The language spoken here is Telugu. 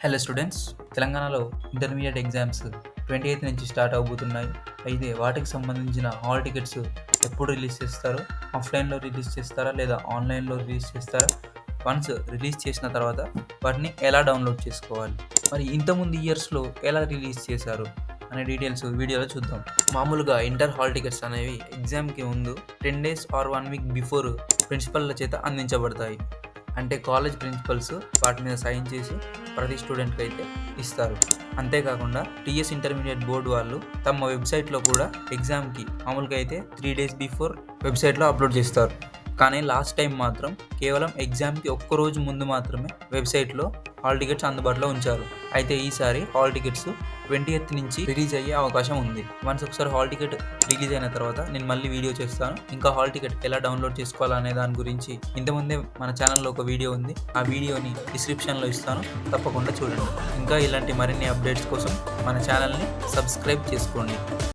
హలో స్టూడెంట్స్, తెలంగాణలో ఇంటర్మీడియట్ ఎగ్జామ్స్ 28 నుంచి స్టార్ట్ అవబోతున్నాయి. అయితే వాటికి సంబంధించిన హాల్ టికెట్స్ ఎప్పుడు రిలీజ్ చేస్తారో, ఆఫ్లైన్లో రిలీజ్ చేస్తారా లేదా ఆన్లైన్లో రిలీజ్ చేస్తారా, వన్స్ రిలీజ్ చేసిన తర్వాత వాటిని ఎలా డౌన్లోడ్ చేసుకోవాలి, మరి ఇంతకుముందు ఇయర్స్లో ఎలా రిలీజ్ చేశారు అనే డీటెయిల్స్ వీడియోలో చూద్దాం. మామూలుగా ఇంటర్ హాల్ టికెట్స్ అనేవి ఎగ్జామ్కి ముందు 10 days ఆర్ 1 week బిఫోర్ ప్రిన్సిపల్ల చేత అందించబడతాయి. అంటే కాలేజ్ ప్రిన్సిపల్స్ వాటి మీద సైన్ చేసి ప్రతి స్టూడెంట్కి అయితే ఇస్తారు. అంతేకాకుండా టీఎస్ ఇంటర్మీడియట్ బోర్డు వాళ్ళు తమ వెబ్సైట్లో కూడా ఎగ్జామ్కి మామూలుగా అయితే 3 days బిఫోర్ వెబ్సైట్లో అప్లోడ్ చేస్తారు. కానీ లాస్ట్ టైం మాత్రం కేవలం ఎగ్జామ్కి ఒక్కరోజు ముందు మాత్రమే వెబ్సైట్లో హాల్ టికెట్స్ అందుబాటులో ఉంచారు. అయితే ఈసారి హాల్ టికెట్స్ 20th నుంచి రిలీజ్ అయ్యే అవకాశం ఉంది. వన్స్ ఒకసారి హాల్ టికెట్ రిలీజ్ అయిన తర్వాత నేను మళ్ళీ వీడియో చేస్తాను. ఇంకా హాల్ టికెట్ ఎలా డౌన్లోడ్ చేసుకోవాలనే దాని గురించి ఇంతకుముందే మన ఛానల్లో ఒక వీడియో ఉంది. ఆ వీడియోని డిస్క్రిప్షన్లో ఇస్తాను, తప్పకుండా చూడండి. ఇంకా ఇలాంటి మరిన్ని అప్డేట్స్ కోసం మన ఛానల్ని సబ్స్క్రైబ్ చేసుకోండి.